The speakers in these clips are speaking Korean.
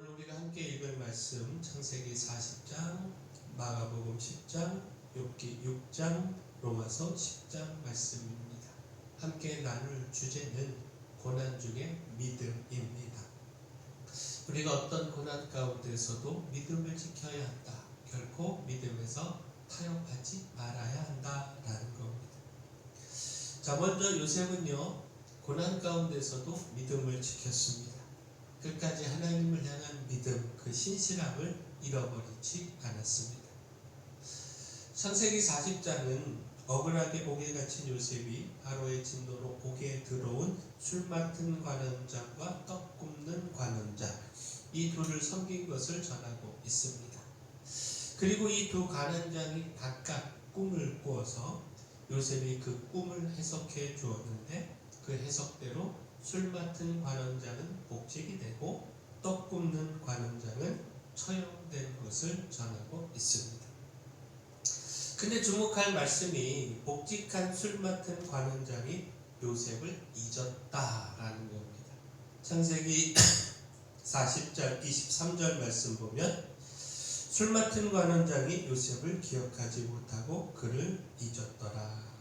오늘 우리가 함께 읽을 말씀 창세기 40장, 마가복음 10장, 욥기 6장, 로마서 10장 말씀입니다. 함께 나눌 주제는 고난 중에 믿음입니다. 우리가 어떤 고난 가운데서도 믿음을 지켜야 한다. 결코 믿음에서 타협하지 말아야 한다라는 겁니다. 자, 먼저 요셉은요, 고난 가운데서도 믿음을 지켰습니다. 끝까지 하나님을 향한 믿음, 그 신실함을 잃어버리지 않았습니다. 창세기 40장은 억울하게 옥에 갇힌 요셉이 바로의 진노로 옥에 들어온 술 맡은 관원장과 떡 굽는 관원장, 이 둘을 섬긴 것을 전하고 있습니다. 그리고 이 두 관원장이 각각 꿈을 꾸어서 요셉이 그 꿈을 해석해 주었는데, 그 해석대로 술 맡은 관원장은 복직이 되고 떡 굽는 관원장은 처형된 것을 전하고 있습니다. 근데 주목할 말씀이 복직한 술 맡은 관원장이 요셉을 잊었다라는 겁니다. 창세기 40장 23절 말씀 보면 술 맡은 관원장이 요셉을 기억하지 못하고 그를 잊었더라.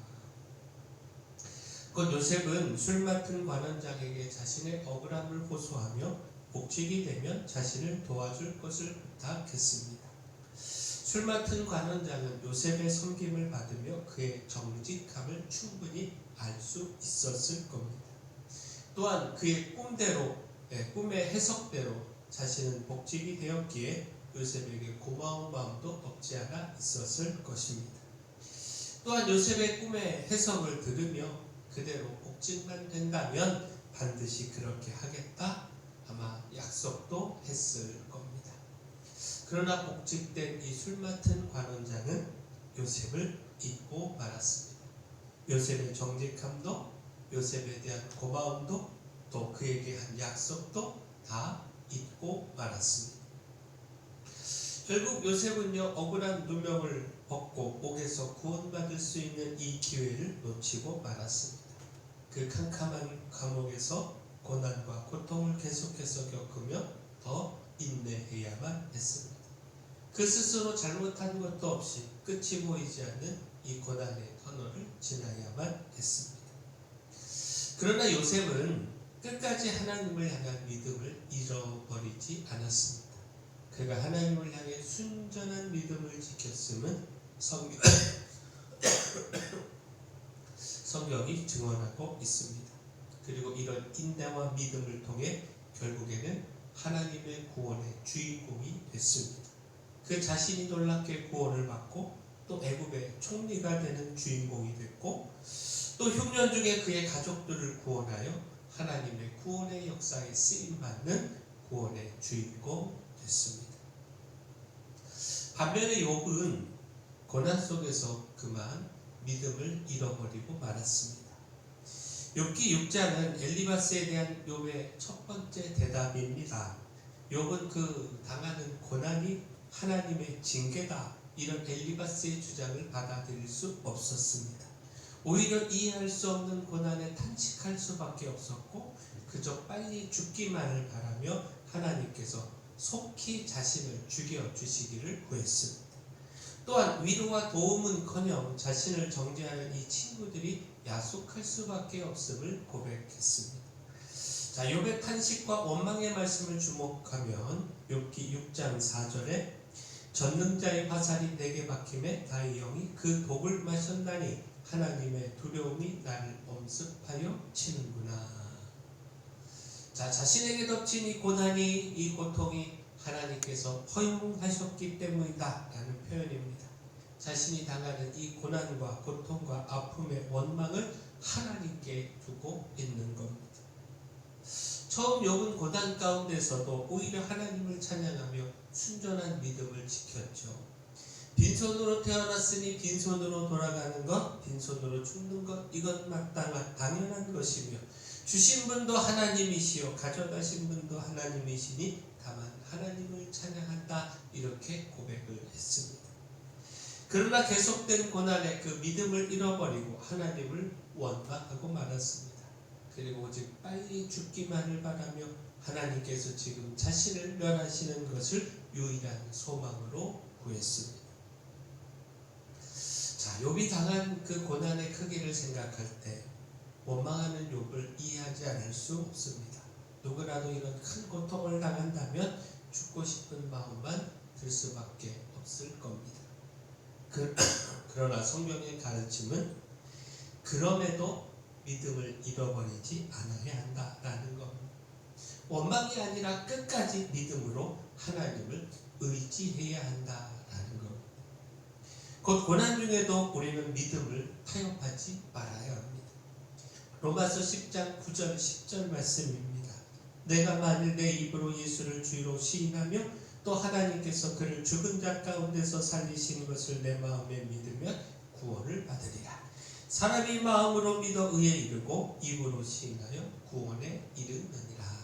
곧 요셉은 술 맡은 관원장에게 자신의 억울함을 호소하며 복직이 되면 자신을 도와줄 것을 부탁했습니다. 술 맡은 관원장은 요셉의 섬김을 받으며 그의 정직함을 충분히 알 수 있었을 겁니다. 또한 그의 꿈의 해석대로 자신은 복직이 되었기에 요셉에게 고마운 마음도 없지 않아 있었을 것입니다. 또한 요셉의 꿈의 해석을 들으며 그대로 복직만 된다면 반드시 그렇게 하겠다, 아마 약속도 했을 겁니다. 그러나 복직된 이 술 맡은 관원장은 요셉을 잊고 말았습니다. 요셉의 정직함도, 요셉에 대한 고마움도, 또 그에게 한 약속도 다 잊고 말았습니다. 결국 요셉은요, 억울한 누명을 벗고 옥에서 구원받을 수 있는 이 기회를 놓치고 말았습니다. 그 캄캄한 감옥에서 고난과 고통을 계속해서 겪으며 더 인내해야만 했습니다. 그 스스로 잘못한 것도 없이 끝이 보이지 않는 이 고난의 터널을 지나야만 했습니다. 그러나 요셉은 끝까지 하나님을 향한 믿음을 잃어버리지 않았습니다. 그가 하나님을 향해 순전한 믿음을 지켰음은 성경이 증언하고 있습니다. 그리고 이런 인내와 믿음을 통해 결국에는 하나님의 구원의 주인공이 됐습니다. 그 자신이 놀랍게 구원을 받고 또 애굽의 총리가 되는 주인공이 됐고, 또 흉년 중에 그의 가족들을 구원하여 하나님의 구원의 역사에 쓰임받는 구원의 주인공 됐습니다. 반면에 욥은 고난 속에서 그만 믿음을 잃어버리고 말았습니다. 욥기 6장은 엘리바스에 대한 욥의 첫 번째 대답입니다. 욥은 그 당하는 고난이 하나님의 징계다, 이런 엘리바스의 주장을 받아들일 수 없었습니다. 오히려 이해할 수 없는 고난에 탄식할 수밖에 없었고, 그저 빨리 죽기만을 바라며 하나님께서 속히 자신을 죽여주시기를 구했습니다. 또한 위로와 도움은커녕 자신을 정죄하는 이 친구들이 야속할 수밖에 없음을 고백했습니다. 자, 욥의 탄식과 원망의 말씀을 주목하면 욥기 6장 4절에 전능자의 화살이 내게 박힘에 나의 영이 그 독을 마셨나니 하나님의 두려움이 나를 엄습하여 치는구나. 자, 자신에게 덮친 이 고난이, 이 고통이 하나님께서 허용하셨기 때문이다 라는 표현입니다. 자신이 당하는 이 고난과 고통과 아픔의 원망을 하나님께 두고 있는 겁니다. 처음 욥은 고난 가운데서도 오히려 하나님을 찬양하며 순전한 믿음을 지켰죠. 빈손으로 태어났으니 빈손으로 돌아가는 것, 빈손으로 죽는 것, 이건 마땅한 당연한 것이며, 주신 분도 하나님이시요 가져가신 분도 하나님이시니 다만 하나님을 찬양한다, 이렇게 고백을 했습니다. 그러나 계속된 고난에 그 믿음을 잃어버리고 하나님을 원망하고 말았습니다. 그리고 오직 빨리 죽기만을 바라며 하나님께서 지금 자신을 멸하시는 것을 유일한 소망으로 구했습니다. 자, 욥이 당한 그 고난의 크기를 생각할 때 원망하는 욥을 이해하지 않을 수 없습니다. 누구라도 이런 큰 고통을 당한다면 죽고 싶은 마음만 들 수밖에 없을 겁니다. 그러나 성경의 가르침은 그럼에도 믿음을 잃어버리지 않아야 한다라는 겁니다. 원망이 아니라 끝까지 믿음으로 하나님을 의지해야 한다라는 겁니다. 곧 고난 중에도 우리는 믿음을 타협하지 말아야 합니다. 로마서 10장 9절 10절 말씀입니다. 내가 만일 내 입으로 예수를 주로 시인하며 또 하나님께서 그를 죽은 자 가운데서 살리신 것을 내 마음에 믿으면 구원을 받으리라. 사람이 마음으로 믿어 의에 이르고 입으로 시인하여 구원에 이르느니라.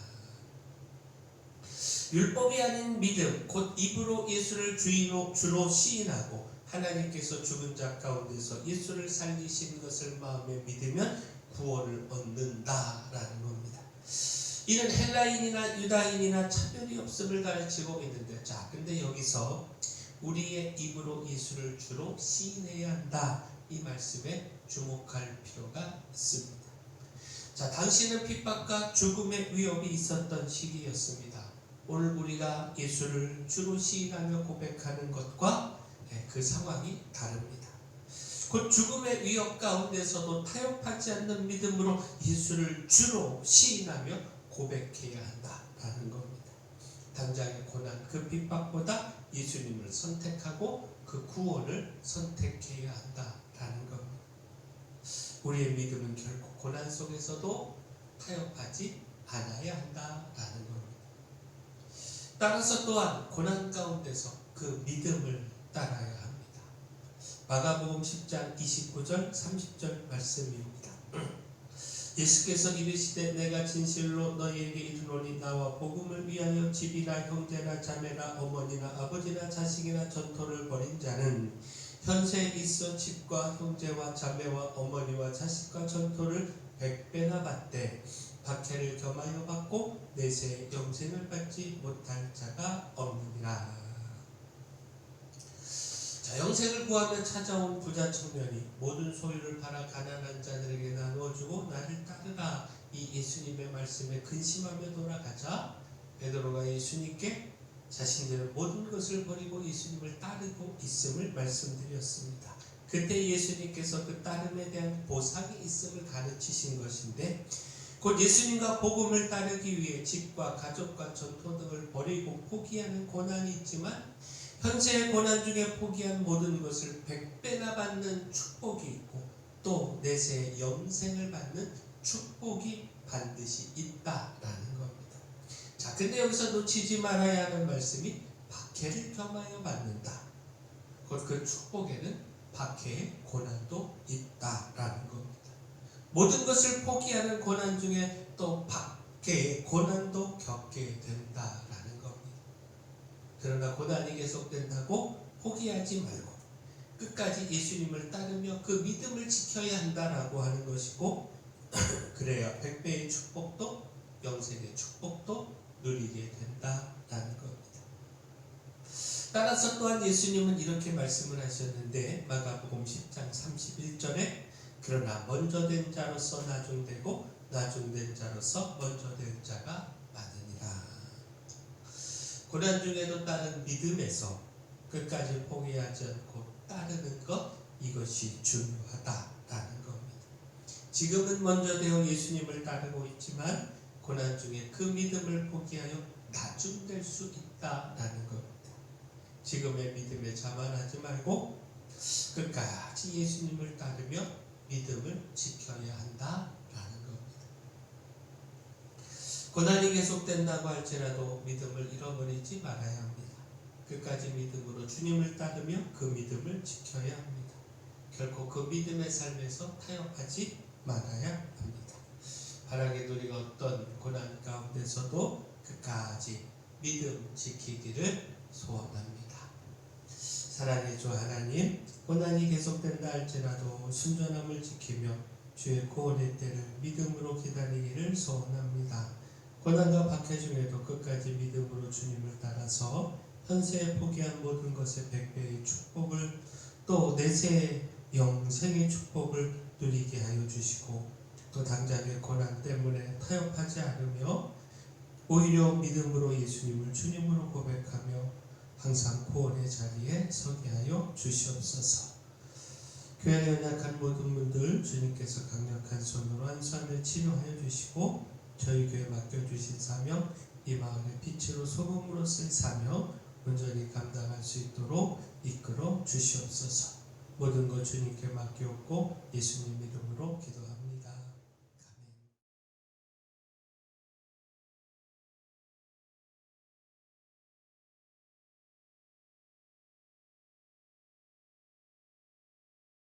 율법이 아닌 믿음, 곧 입으로 예수를 주로 시인하고 하나님께서 죽은 자 가운데서 예수를 살리신 것을 마음에 믿으면 구원을 얻는다라는 겁니다. 이는 헬라인이나 유다인이나 차별이 없음을 가르치고 있는데, 자, 근데 여기서 우리의 입으로 예수를 주로 시인해야 한다, 이 말씀에 주목할 필요가 있습니다. 자, 당시는 핍박과 죽음의 위협이 있었던 시기였습니다. 오늘 우리가 예수를 주로 시인하며 고백하는 것과 그 상황이 다릅니다. 곧 죽음의 위협 가운데서도 타협하지 않는 믿음으로 예수를 주로 시인하며 고백해야 한다라는 겁니다. 당장의 고난, 그 핍박보다 예수님을 선택하고 그 구원을 선택해야 한다라는 겁니다. 우리의 믿음은 결코 고난 속에서도 타협하지 않아야 한다라는 겁니다. 따라서 또한 고난 가운데서 그 믿음을 따라야 합니다. 마가복음 10장 29절 30절 말씀입니다. 예수께서 이르시되 내가 진실로 너희에게 이르노니 나와 복음을 위하여 집이나 형제나 자매나 어머니나 아버지나 자식이나 전토를 벌인 자는 현세에 있어 집과 형제와 자매와 어머니와 자식과 전토를 100배나 받되 박해를 겸하여 받고 내세에 영생을 받지 못할 자가 없느니라. 자, 영생을 구하며 찾아온 부자 청년이 모든 소유를 팔아 가난한 자들에게 나누어주고 나를 따르라, 이 예수님의 말씀에 근심하며 돌아가자 베드로가 예수님께 자신들의 모든 것을 버리고 예수님을 따르고 있음을 말씀드렸습니다. 그때 예수님께서 그 따름에 대한 보상이 있음을 가르치신 것인데, 곧 예수님과 복음을 따르기 위해 집과 가족과 전토 등을 버리고 포기하는 고난이 있지만 현재의 고난 중에 포기한 모든 것을 100배나 받는 축복이 있고 또 내세의 영생을 받는 축복이 반드시 있다라는 겁니다. 자, 근데 여기서 놓치지 말아야 하는 말씀이 박해를 겸하여 받는다. 곧 그 축복에는 박해의 고난도 있다라는 겁니다. 모든 것을 포기하는 고난 중에 또 박해의 고난도 겪게 된다라는 겁니다. 그러나 고난이 계속된다고 포기하지 말고 끝까지 예수님을 따르며 그 믿음을 지켜야 한다라고 하는 것이고, 그래야 100배의 축복도 영생의 축복도 누리게 된다라는 겁니다. 따라서 또한 예수님은 이렇게 말씀을 하셨는데, 마가복음 10장 31절에 그러나 먼저 된 자로서 나중되고 나중된 자로서 먼저 된 자가 많으니라. 고난 중에도 따른 믿음에서 끝까지 포기하지 않고 따르는 것, 이것이 중요하다라는 겁니다. 지금은 먼저 되어 예수님을 따르고 있지만 고난 중에 그 믿음을 포기하여 나중될 수 있다라는 겁니다. 지금의 믿음에 자만하지 말고 끝까지 예수님을 따르며 믿음을 지켜야 한다라는 겁니다. 고난이 계속된다고 할지라도 믿음을 잃어버리지 말아야 합니다. 끝까지 믿음으로 주님을 따르며 그 믿음을 지켜야 합니다. 결코 그 믿음의 삶에서 타협하지 말아야 합니다. 바라기도 우리가 어떤 고난 가운데서도 끝까지 믿음 지키기를 소원합니다. 사랑의 주 하나님, 고난이 계속된다 할지라도 순전함을 지키며 주의 구원의 때를 믿음으로 기다리기를 소원합니다. 고난과 박해 중에도 끝까지 믿음으로 주님을 따라서 현세에 포기한 모든 것의 100배의 축복을 또 내세의 영생의 축복을 누리게 하여 주시고 또 당장의 고난 때문에 타협하지 않으며 오히려 믿음으로 예수님을 주님으로 고백하며 항상 구원의 자리에 서게 하여 주시옵소서. 교회에 연약한 모든 분들 주님께서 강력한 손으로 안수하며 치료하여 주시고 저희 교회 맡겨주신 사명 이 마을의 빛으로 소금으로 쓸 사명 온전히 감당할 수 있도록 이끌어 주시옵소서. 모든 것 주님께 맡기옵고 예수님